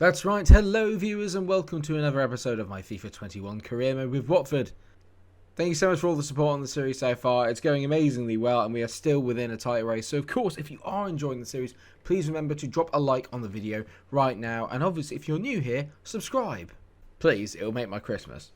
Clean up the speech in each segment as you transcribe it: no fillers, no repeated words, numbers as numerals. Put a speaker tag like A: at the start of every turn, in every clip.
A: That's right, hello viewers and welcome to another episode of my FIFA 21 career mode with Watford. Thank you so much for all the support on the series so far. It's going amazingly well and we are still within a tight race. So of course, if you are enjoying the series, please remember to drop a like on the video right now. And obviously, if you're new here, subscribe. Please, it will make my Christmas.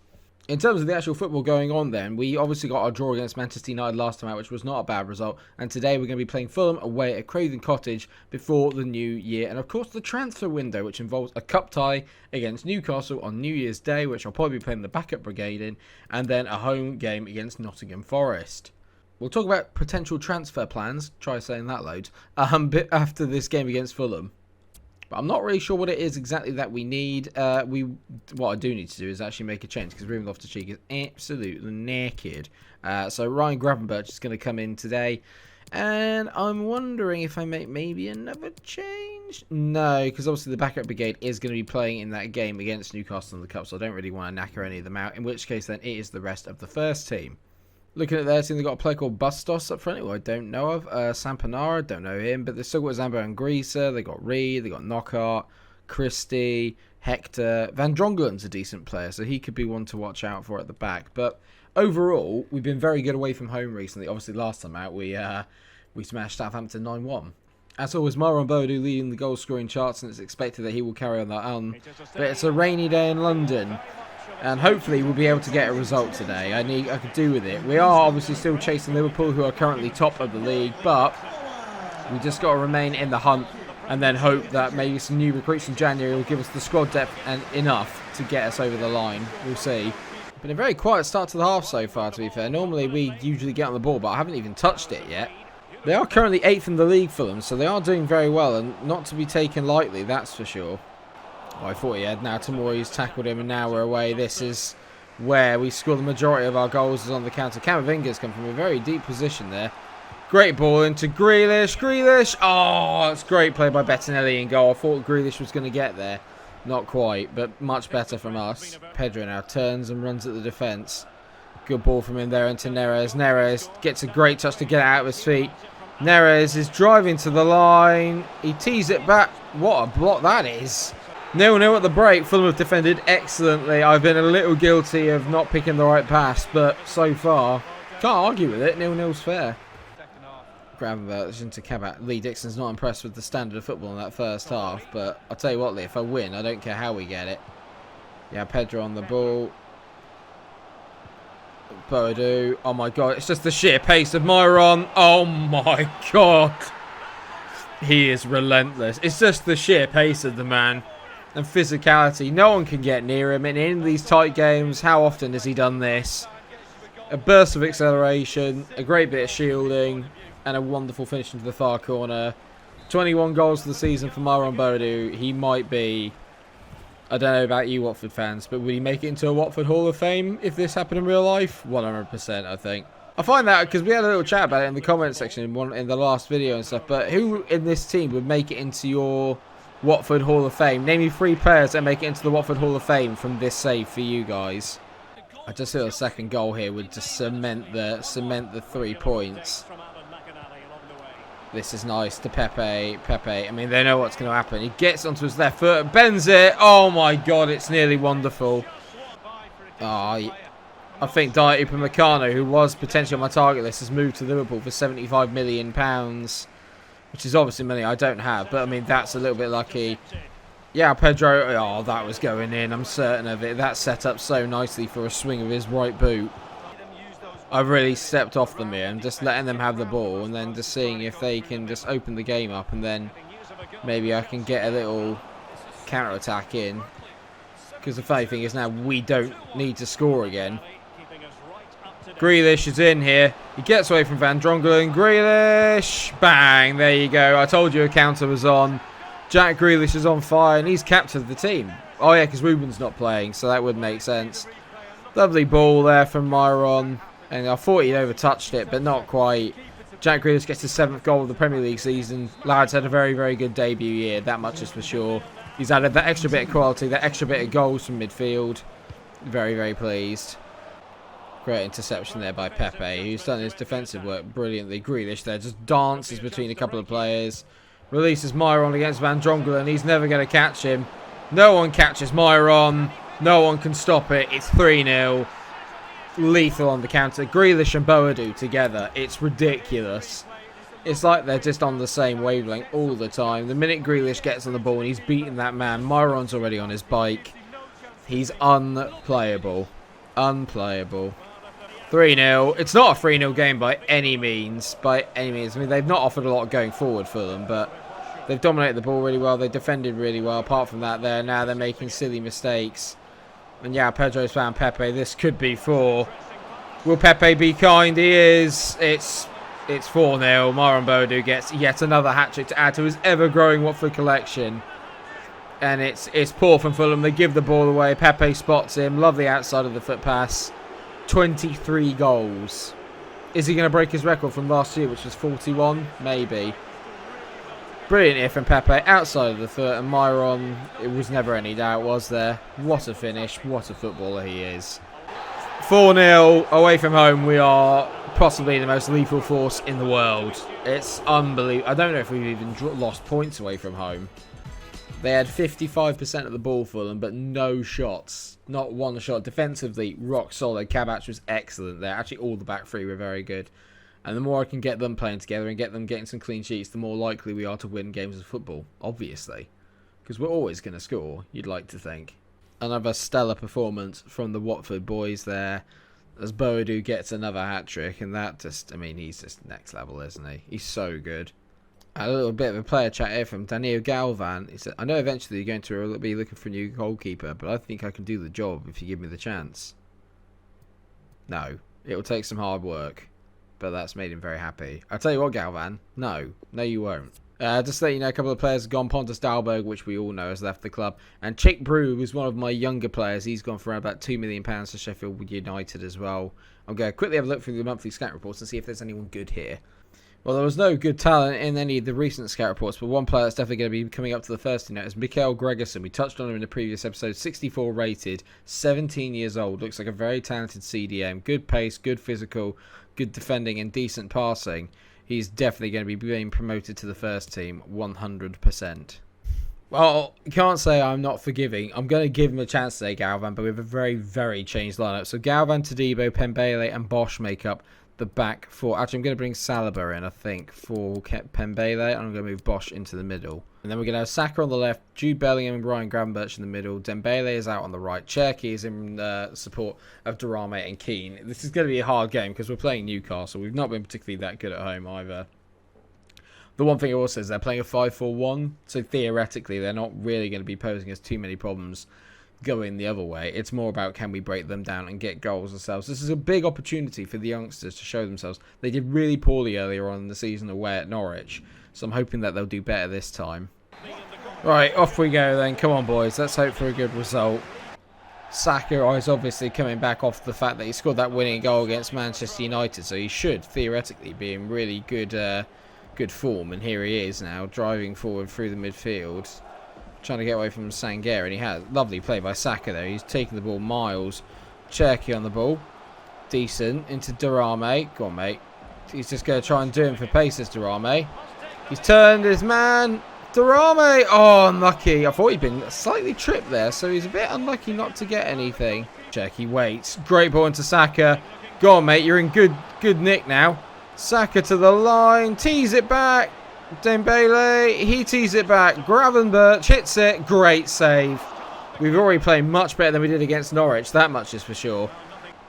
A: In terms of the actual football going on then, we obviously got our draw against Manchester United last time out, which was not a bad result. And today we're going to be playing Fulham away at Craven Cottage before the new year. And of course the transfer window, which involves a cup tie against Newcastle on New Year's Day, which I'll probably be playing the backup brigade in. And then a home game against Nottingham Forest. We'll talk about potential transfer plans, try saying that loads, after this game against Fulham. But I'm not really sure what it is exactly that we need. What I do need to do is actually make a change because Ruben Loftus-Cheek is absolutely naked. So Ryan Gravenberch is going to come in today. And I'm wondering if I make maybe another change. No, because obviously the backup brigade is going to be playing in that game against Newcastle in the Cup. So I don't really want to knacker any of them out. In which case then it is the rest of the first team. Looking at their team, they've got a player called Bustos up front, who I don't know of. Sampanara, don't know him. But they've still got Zambo and Greaser. They've got Reed. They've got Knockhart, Christie, Hector. Van Drongelen's a decent player, so he could be one to watch out for at the back. But overall, we've been very good away from home recently. Obviously, last time out, we smashed Southampton 9-1. As always, Myron Bodou leading the goal-scoring charts, and it's expected that he will carry on that on. But it's a rainy day in London. And hopefully we'll be able to get a result today. I could do with it. We are obviously still chasing Liverpool, who are currently top of the league, but we just got to remain in the hunt and then hope that maybe some new recruits in January will give us the squad depth and enough to get us over the line. We'll see. Been a very quiet start to the half so far, to be fair. Normally we usually get on the ball, but I haven't even touched it yet. They are currently 8th in the league for them, so they are doing very well and not to be taken lightly, that's for sure. Oh, I thought he had. Now Tamori's tackled him and now we're away. This is where we score the majority of our goals is on the counter. Camavinga's come from a very deep position there. Great ball into Grealish. Grealish! Oh, it's great play by Bettinelli in goal. I thought Grealish was going to get there. Not quite, but much better from us. Pedro now turns and runs at the defence. Good ball from him there into Neres. Neres gets a great touch to get it out of his feet. Neres is driving to the line. He tees it back. What a block that is. 0-0 at the break. Fulham have defended excellently. I've been a little guilty of not picking the right pass, but so far, can't argue with it. 0-0's fair. Gravenberch into Cabot. Lee Dixon's not impressed with the standard of football in that first half, but I'll tell you what, Lee, if I win, I don't care how we get it. Yeah, Pedro on the ball. Bodou. Oh my god, it's just the sheer pace of Myron. Oh my god. He is relentless. It's just the sheer pace of the man. And physicality. No one can get near him. And in these tight games, how often has he done this? A burst of acceleration, a great bit of shielding, and a wonderful finish into the far corner. 21 goals for the season for Myron Bodou. He might be, I don't know about you Watford fans, but would he make it into a Watford Hall of Fame if this happened in real life? 100%, I think. I find that because we had a little chat about it in the comment section in the last video and stuff, but who in this team would make it into your Watford Hall of Fame? Name me 3 players that make it into the Watford Hall of Fame from this save for you guys. I just feel a second goal here would just cement the 3 points. This is nice to Pepe. I mean, they know what's going to happen. He gets onto his left foot, bends it. Oh my god, it's nearly wonderful. I think Upamecano, who was potentially on my target list, has moved to Liverpool for £75 million. Which is obviously money I don't have, but I mean, that's a little bit lucky. Yeah, Pedro, oh, that was going in, I'm certain of it. That set up so nicely for a swing of his right boot. I've really stepped off them here and just letting them have the ball and then just seeing if they can just open the game up and then maybe I can get a little counter-attack in. Because the funny thing is now we don't need to score again. Grealish is in here. He gets away from Van Drongelen. Grealish. Bang. There you go. I told you a counter was on. Jack Grealish is on fire and he's captained the team. Oh yeah, because Ruben's not playing, so that would make sense. Lovely ball there from Myron. And I thought he'd overtouched it, but not quite. Jack Grealish gets his 7th goal of the Premier League season. Lad's had a very, very good debut year. That much is for sure. He's added that extra bit of quality, that extra bit of goals from midfield. Very, very pleased. Great interception there by Pepe, who's done his defensive work brilliantly. Grealish there just dances between a couple of players. Releases Myron against Van Drongelen. He's never going to catch him. No one catches Myron. No one can stop it. It's 3-0. Lethal on the counter. Grealish and Boadu together. It's ridiculous. It's like they're just on the same wavelength all the time. The minute Grealish gets on the ball and he's beating that man, Myron's already on his bike. He's unplayable. Unplayable. 3-0. It's not a 3-0 game by any means. By any means. I mean, they've not offered a lot going forward for them, but they've dominated the ball really well. They defended really well. Apart from that, now they're making silly mistakes. And yeah, Pedro's found Pepe. This could be 4. Will Pepe be kind? He is. It's 4-0. Myron Boadu gets yet another hat-trick to add to his ever-growing Watford collection. And it's poor from Fulham. They give the ball away. Pepe spots him. Lovely outside of the foot pass. 23 goals. Is he going to break his record from last year, which was 41? Maybe. Brilliant here from Pepe. Outside of the foot. And Myron, it was never any doubt, was there? What a finish. What a footballer he is. 4-0 away from home. We are possibly the most lethal force in the world. It's unbelievable. I don't know if we've even lost points away from home. They had 55% of the ball for them, but no shots. Not one shot. Defensively, rock solid. Kabach was excellent there. Actually, all the back three were very good. And the more I can get them playing together and get them getting some clean sheets, the more likely we are to win games of football, obviously. Because we're always going to score, you'd like to think. Another stellar performance from the Watford boys there, as Boadu gets another hat-trick. And that just, I mean, he's just next level, isn't he? He's so good. A little bit of a player chat here from Daniel Galvan. He said, I know eventually you're going to be looking for a new goalkeeper, but I think I can do the job if you give me the chance. No, it will take some hard work, but that's made him very happy. I'll tell you what, Galvan, no you won't. Just to let you know, a couple of players have gone. Pontus Dahlberg, which we all know, has left the club. And Chick Brew was one of my younger players. He's gone for around about £2 million to Sheffield United as well. I'm going to quickly have a look through the monthly scout reports and see if there's anyone good here. Well, there was no good talent in any of the recent scout reports, but one player that's definitely going to be coming up to the first team now is Mikael Gregerson. We touched on him in the previous episode. 64 rated, 17 years old. Looks like a very talented CDM. Good pace, good physical, good defending, and decent passing. He's definitely going to be being promoted to the first team, 100%. Well, you can't say I'm not forgiving. I'm going to give him a chance today, Galvan, but we have a very, very changed lineup. So Galvan, Todibo, Pembele, and Bosch make up the back four. Actually, I'm going to bring Saliba in, I think, for Pembele, and I'm going to move Bosch into the middle. And then we're going to have Saka on the left, Jude Bellingham and Ryan Gravenberch in the middle. Dembele is out on the right. Cherki is in support of Durame and Keane. This is going to be a hard game because we're playing Newcastle. We've not been particularly that good at home either. The one thing I will say is they're playing a 5-4-1, so theoretically they're not really going to be posing us too many problems going the other way. It's more about can we break them down and get goals ourselves. This is a big opportunity for the youngsters to show themselves. They did really poorly earlier on in the season away at Norwich, so I'm hoping that they'll do better this time. Right, off we go then. Come on, boys. Let's hope for a good result. Saka is obviously coming back off the fact that he scored that winning goal against Manchester United, so he should theoretically be in really good form, and here he is now driving forward through the midfield, trying to get away from Sanger, and he has. Lovely play by Saka there. He's taking the ball miles. Cherki on the ball. Decent. Into Durame. Go on, mate. He's just going to try and do him for paces, Durame. He's turned his man. Durame. Oh, unlucky. I thought he'd been slightly tripped there, so he's a bit unlucky not to get anything. Cherki waits. Great ball into Saka. Go on, mate. You're in good nick now. Saka to the line. Tees it back. Dembele, he tees it back. Gravenberch hits it. Great save. We've already played much better than we did against Norwich. That much is for sure.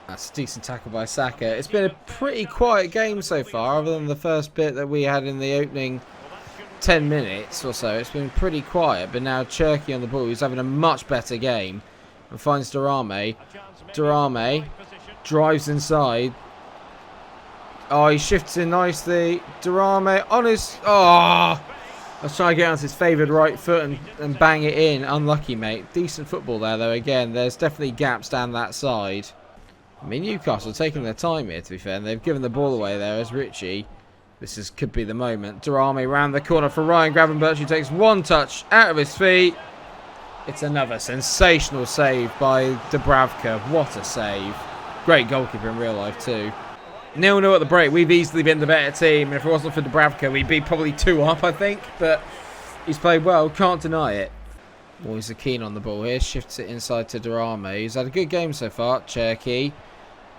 A: That's a decent tackle by Saka. It's been a pretty quiet game so far, other than the first bit that we had in the opening 10 minutes or so. It's been pretty quiet, but now Cherki on the ball. He's having a much better game and finds Durame. Durame drives inside. Oh, he shifts in nicely. Durame on his... Oh! I was trying to get on his favoured right foot and bang it in. Unlucky, mate. Decent football there, though. Again, there's definitely gaps down that side. I mean, Newcastle are taking their time here, to be fair. And they've given the ball away there as Richie. Could be the moment. Durame round the corner for Ryan Gravenberch, who takes one touch out of his feet. It's another sensational save by Dubravka. What a save. Great goalkeeper in real life, too. 0-0 at the break. We've easily been the better team. And if it wasn't for Dubravka, we'd be probably 2 up, I think. But he's played well. Can't deny it. Moise Keane on the ball here. Shifts it inside to Durame. He's had a good game so far. Cherky.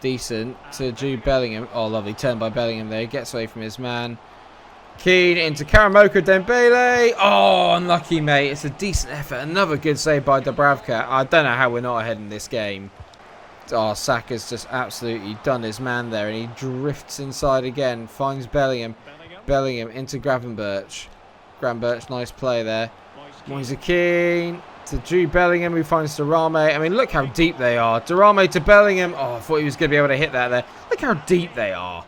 A: Decent to Jude Bellingham. Oh, lovely turn by Bellingham there. He gets away from his man. Keane into Karamoko Dembele. Oh, unlucky, mate. It's a decent effort. Another good save by Dubravka. I don't know how we're not ahead in this game. Oh, Saka's just absolutely done his man there. And he drifts inside again. Finds Bellingham. Bellingham into Gravenberch. Gravenberch, nice play there. Moise Keane to Jude Bellingham, who finds Durame. I mean, look how deep they are. Durame to Bellingham. Oh, I thought he was going to be able to hit that there. Look how deep they are.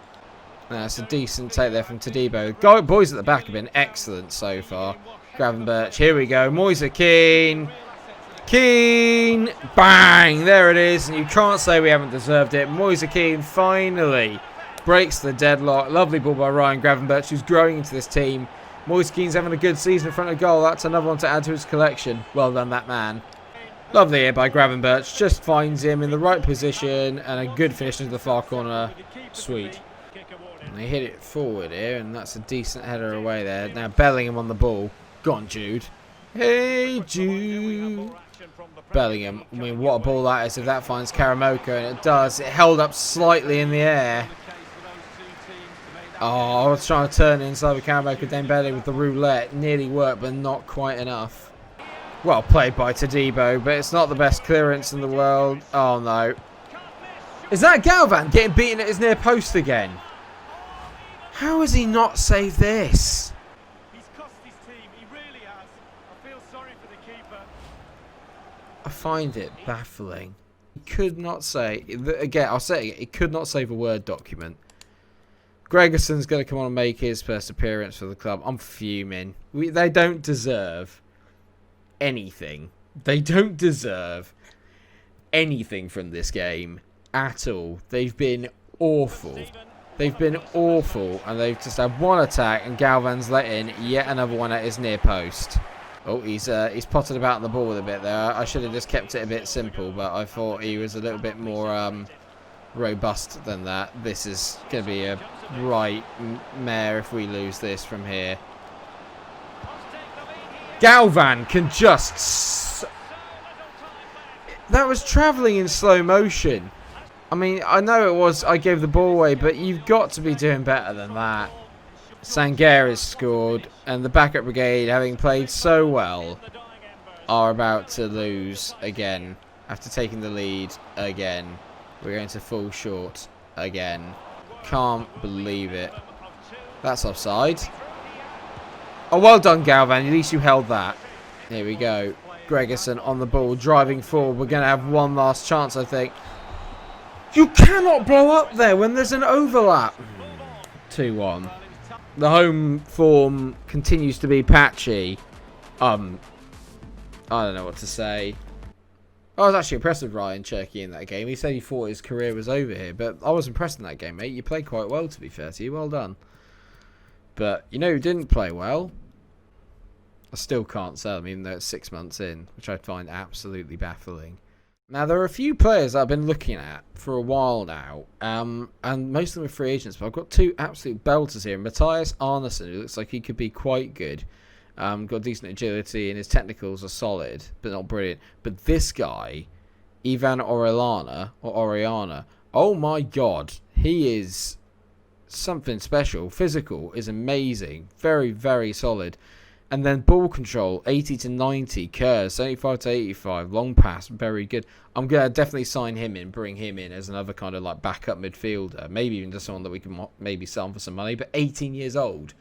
A: That's a decent take there from Todibo. Boys at the back have been excellent so far. Gravenberch, here we go. Moise Keane. Keane. Bang. There it is. And you can't say we haven't deserved it. Moise Keane finally breaks the deadlock. Lovely ball by Ryan Gravenberch, who's growing into this team. Moise Keane's having a good season in front of goal. That's another one to add to his collection. Well done, that man. Lovely here by Gravenberch. Just finds him in the right position. And a good finish into the far corner. Sweet. And they hit it forward here, and that's a decent header away there. Now Bellingham on the ball. Go on, Jude. Hey, Jude. Bellingham. I mean, what a ball that is if that finds Karamoko, and it does. It held up slightly in the air. Oh, I was trying to turn inside with Karamoko Dembele with the roulette. Nearly worked, but not quite enough. Well played by Todibo, but it's not the best clearance in the world. Oh, no. Is that Galvan getting beaten at his near post again? How has he not saved this?
B: He's cost his team. He really has. I feel sorry for the keeper.
A: I find it baffling. He could not say... Again, I'll say it again. He could not save a Word document. Gregerson's going to come on and make his first appearance for the club. I'm fuming. They don't deserve anything. They don't deserve anything from this game at all. They've been awful. They've been awful, and they've just had one attack, and Galvan's let in yet another one at his near post. Oh, he's potted about the ball a bit there. I should have just kept it a bit simple, but I thought he was a little bit more robust than that. This is going to be a right mare if we lose this from here. Galvan can just... That was travelling in slow motion. I mean, I know it was, I gave the ball away, but you've got to be doing better than that. Sangera's scored, and the backup brigade, having played so well, are about to lose again. After taking the lead again. We're going to fall short again. Can't believe it. That's offside. Oh, well done, Galvan. At least you held that. Here we go. Gregerson on the ball, driving forward. We're going to have one last chance, I think. You cannot blow up there when there's an overlap. 2-1. The home form continues to be patchy. I don't know what to say. I was actually impressed with Ryan Cherky in that game. He said he thought his career was over here, but I was impressed in that game, mate. You played quite well, to be fair to you. Well done. But you know who didn't play well? I still can't sell him, even though it's 6 months in, which I find absolutely baffling. Now, there are a few players that I've been looking at for a while now, and most of them are free agents, but I've got two absolute belters here. Matthias Arneson, who looks like he could be quite good. Got decent agility, and his technicals are solid, but not brilliant. But this guy, Ivan Orellana, oh my god, he is something special. Physical is amazing. Very, very solid. And then ball control, 80 to 90, curves, 75 to 85, long pass, very good. I'm going to definitely sign him in, bring him in as another kind of like backup midfielder. Maybe even just someone that we can maybe sell him for some money. But 18 years old,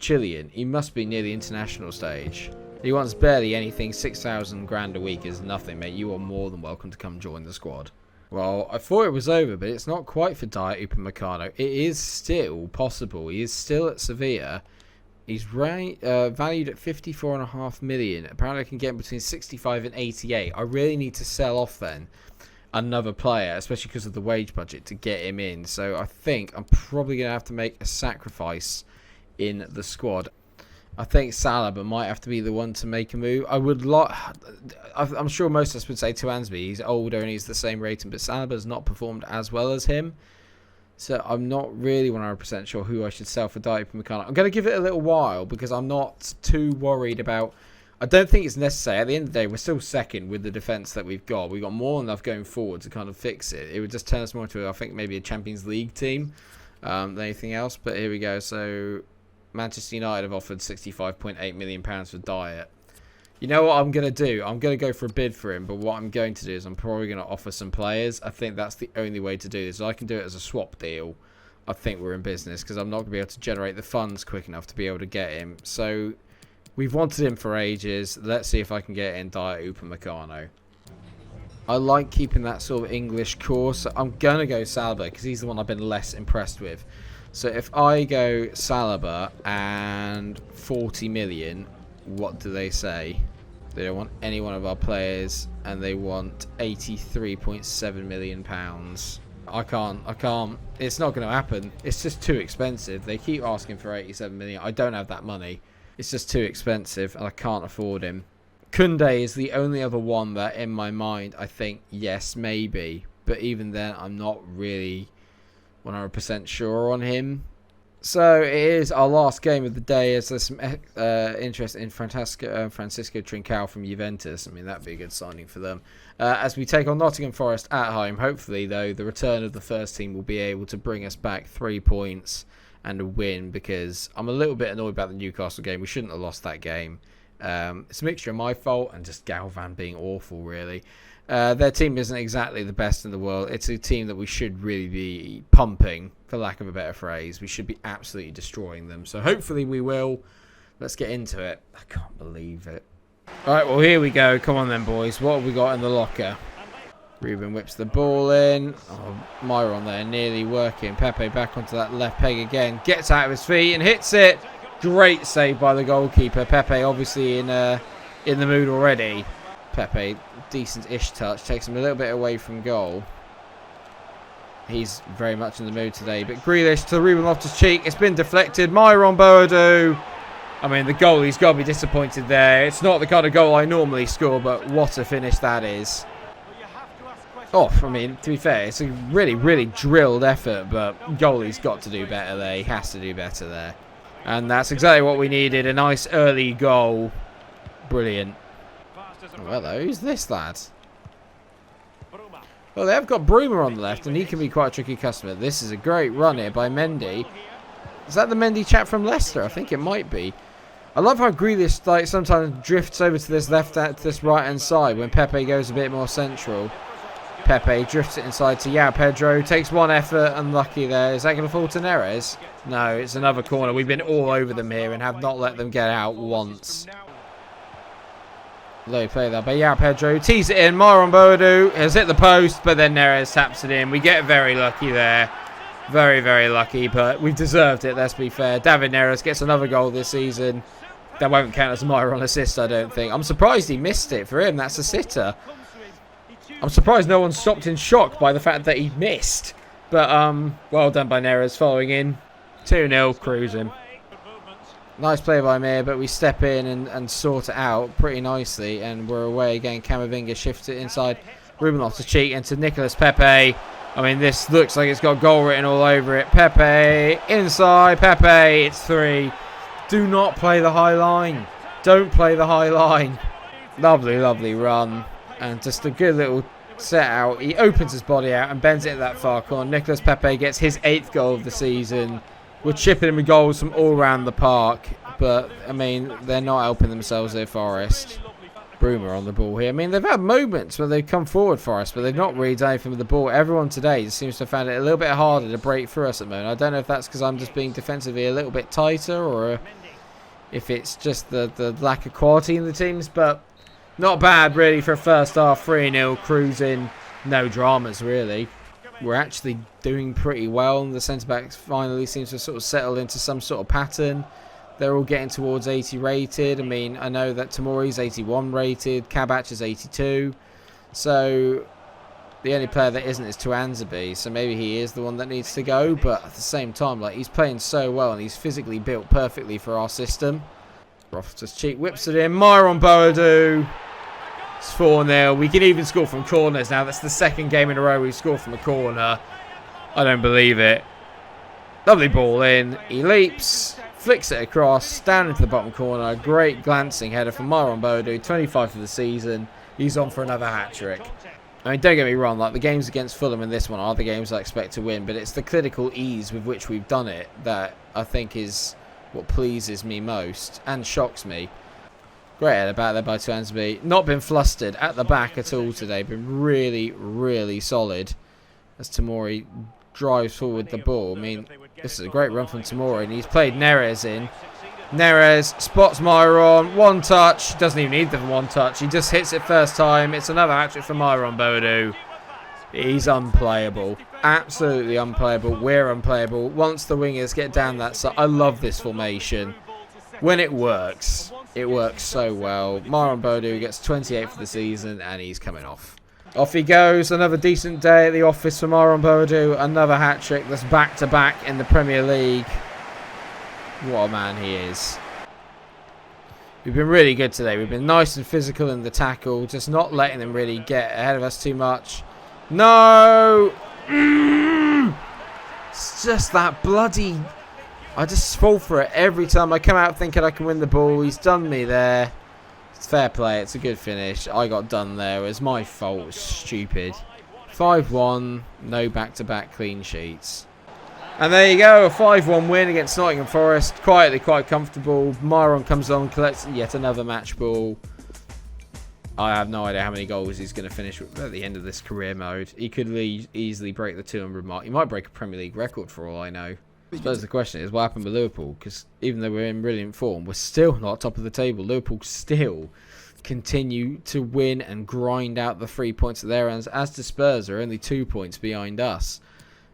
A: Chilean, he must be near the international stage. He wants barely anything. 6,000 grand a week is nothing, mate. You are more than welcome to come join the squad. Well, I thought it was over, but it's not quite for Diet Upamecano. It is still possible. He is still at Sevilla. He's valued at 54.5 million. Apparently I can get him between 65 and 88. I really need to sell off then another player, especially because of the wage budget, to get him in. So I think I'm probably going to have to make a sacrifice in the squad. I think Saga might have to be the one to make a move. I'm sure most of us would say Tuansby. He's older and he's the same rating, but Salaba's not performed as well as him. So I'm not really 100% sure who I should sell for Diet Upamecano. I'm going to give it a little while because I'm not too worried about... I don't think it's necessary. At the end of the day, we're still second with the defence that we've got. We've got more than enough going forward to kind of fix it. It would just turn us more into, I think, maybe a Champions League team than anything else. But here we go. So Manchester United have offered £65.8 million for Diet. You know what I'm going to do? I'm going to go for a bid for him. But what I'm going to do is I'm probably going to offer some players. I think that's the only way to do this. I can do it as a swap deal. I think we're in business because I'm not going to be able to generate the funds quick enough to be able to get him. So we've wanted him for ages. Let's see if I can get in Diet Upamecano. I like keeping that sort of English core. So I'm going to go Saga because he's the one I've been less impressed with. So if I go Saga and 40 million, what do they say? They don't want any one of our players and they want £83.7 million. I can't. It's not going to happen. It's just too expensive. They keep asking for 87 million. I don't have that money. It's just too expensive and I can't afford him. Kunde is the only other one that in my mind I think, yes, maybe. But even then, I'm not really 100% sure on him. So it is our last game of the day. As there's some interest in Francisco Trincao from Juventus. I mean, that'd be a good signing for them. As we take on Nottingham Forest at home. Hopefully, though, the return of the first team will be able to bring us back 3 points and a win. Because I'm a little bit annoyed about the Newcastle game. We shouldn't have lost that game. It's a mixture of my fault and just Galvan being awful, really. Their team isn't exactly the best in the world. It's a team that we should really be pumping, for lack of a better phrase. We should be absolutely destroying them. So hopefully we will. Let's get into it. I can't believe it. All right, well, here we go. Come on then, boys. What have we got in the locker? Ruben whips the ball in. Oh, MikeRo there nearly working. Pepe back onto that left peg again. Gets out of his feet and hits it. Great save by the goalkeeper. Pepe obviously in the mood already. Pepe, decent-ish touch, takes him a little bit away from goal. He's very much in the mood today. But Grealish to Ruben Loftus-Cheek. It's been deflected. MikeRo Boadu. I mean, the goalie's got to be disappointed there. It's not the kind of goal I normally score, but what a finish that is. Oh, I mean, to be fair, it's a really, really drilled effort, but goalie's got to do better there. He has to do better there. And that's exactly what we needed. A nice early goal. Brilliant. Oh, hello, who's this lad? Well, they have got Bruma on the left, and he can be quite a tricky customer. This is a great run here by Mendy. Is that the Mendy chap from Leicester? I think it might be. I love how Grealish like sometimes drifts over to this to this right-hand side when Pepe goes a bit more central. Pepe drifts it inside to João Pedro. Takes one effort, unlucky there. Is that going to fall to Neres? No, it's another corner. We've been all over them here and have not let them get out once. Low play there by João Pedro. Tees it in. MikeRo Boadu has hit the post, but then Neres taps it in. We get very lucky there. Very, very lucky, but we've deserved it, let's be fair. David Neres gets another goal this season. That won't count as a MikeRo assist, I don't think. I'm surprised he missed it. For him, that's a sitter. I'm surprised no one stopped in shock by the fact that he missed. But, well done by Neres following in. 2-0, cruising. Nice play by Mir, but we step in and sort it out pretty nicely. And we're away again. Camavinga shifts it inside. Ruben Loftus-Cheek into Nicolas Pepe. I mean, this looks like it's got goal written all over it. Pepe, inside. Pepe, it's 3. Do not play the high line. Don't play the high line. Lovely, lovely run. And just a good little set out. He opens his body out and bends it at that far corner. Nicolas Pepe gets his 8th goal of the season. We're chipping him with goals from all around the park. But, I mean, they're not helping themselves here, Forest. Bruma on the ball here. I mean, they've had moments where they've come forward, Forest, but they've not really done anything with the ball. Everyone today seems to have found it a little bit harder to break through us at the moment. I don't know if that's because I'm just being defensively a little bit tighter or if it's just the lack of quality in the teams. But not bad, really, for a first half. 3-0, cruising. No dramas, really. We're actually doing pretty well. The centre-backs finally seems to sort of settle into some sort of pattern. They're all getting towards 80 rated. I mean, I know that Tamori's 81 rated. Kabach is 82. So the only player that isn't is Tuanzebe. So maybe he is the one that needs to go. But at the same time, like, he's playing so well and he's physically built perfectly for our system. Loftus-Cheek whips it in. MikeRo Boadu. It's 4-0. We can even score from corners now. That's the second game in a row we've scored from a corner. I don't believe it. Lovely ball in. He leaps. Flicks it across, down into the bottom corner. Great glancing header from Myron Bodu. 25 for the season. He's on for another hat-trick. I mean, don't get me wrong, like the games against Fulham and this one are the games I expect to win, but it's the clinical ease with which we've done it that I think is what pleases me most and shocks me. Great header back there by Twansby. Not been flustered at the back at all today. Been really, really solid as Tamori drives forward the ball. I mean, this is a great run from Tamori, and he's played Neres in. Neres spots Myron. One touch. Doesn't even need the one touch. He just hits it first time. It's another hat-trick for Myron Bodu. He's unplayable. Absolutely unplayable. We're unplayable. Once the wingers get down that side. I love this formation. When it works so well. Myron Bodu gets 28 for the season, and he's coming off. Off he goes. Another decent day at the office for Myron Bodu. Another hat-trick that's back-to-back in the Premier League. What a man he is. We've been really good today. We've been nice and physical in the tackle. Just not letting them really get ahead of us too much. No! It's just that bloody... I just fall for it every time I come out thinking I can win the ball. He's done me there. It's fair play. It's a good finish. I got done there. It was my fault. It's stupid. 5-1. No back-to-back clean sheets. And there you go. A 5-1 win against Nottingham Forest. Quietly, quite comfortable. Myron comes on, collects yet another match ball. I have no idea how many goals he's going to finish with at the end of this career mode. He could easily break the 200 mark. He might break a Premier League record for all I know. I suppose the question is, what happened with Liverpool? Because even though we're in brilliant form, we're still not top of the table. Liverpool still continue to win and grind out the 3 points at their ends, as do Spurs are only 2 points behind us.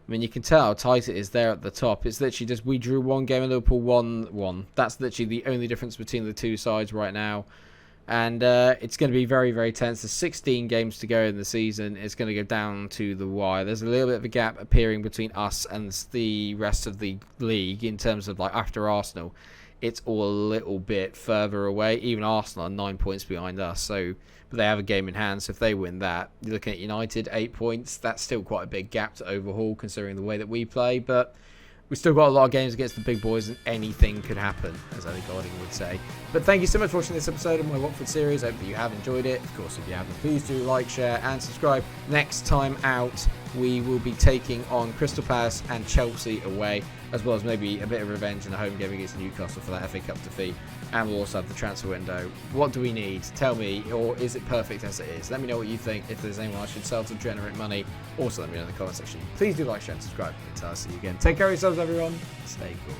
A: I mean, you can tell how tight it is there at the top. It's literally just we drew one game and Liverpool won one. That's literally the only difference between the two sides right now. And it's going to be very, very tense. There's 16 games to go in the season. It's going to go down to the wire. There's a little bit of a gap appearing between us and the rest of the league in terms of, like, after Arsenal. It's all a little bit further away. Even Arsenal are 9 points behind us. But they have a game in hand. So if they win that, you're looking at United, 8 points. That's still quite a big gap to overhaul considering the way that we play. But we've still got a lot of games against the big boys and anything could happen, as Ellie Golding would say. But thank you so much for watching this episode of my Watford series. I hope that you have enjoyed it. Of course, if you haven't, please do like, share and subscribe. Next time out, we will be taking on Crystal Palace and Chelsea away, as well as maybe a bit of revenge in a home game against Newcastle for that FA Cup defeat. And we'll also have the transfer window. What do we need? Tell me, or is it perfect as it is? Let me know what you think. If there's anyone I should sell to generate money, also let me know in the comment section. Please do like, share and subscribe. Until I see you again. Take care of yourselves, everyone. Stay cool.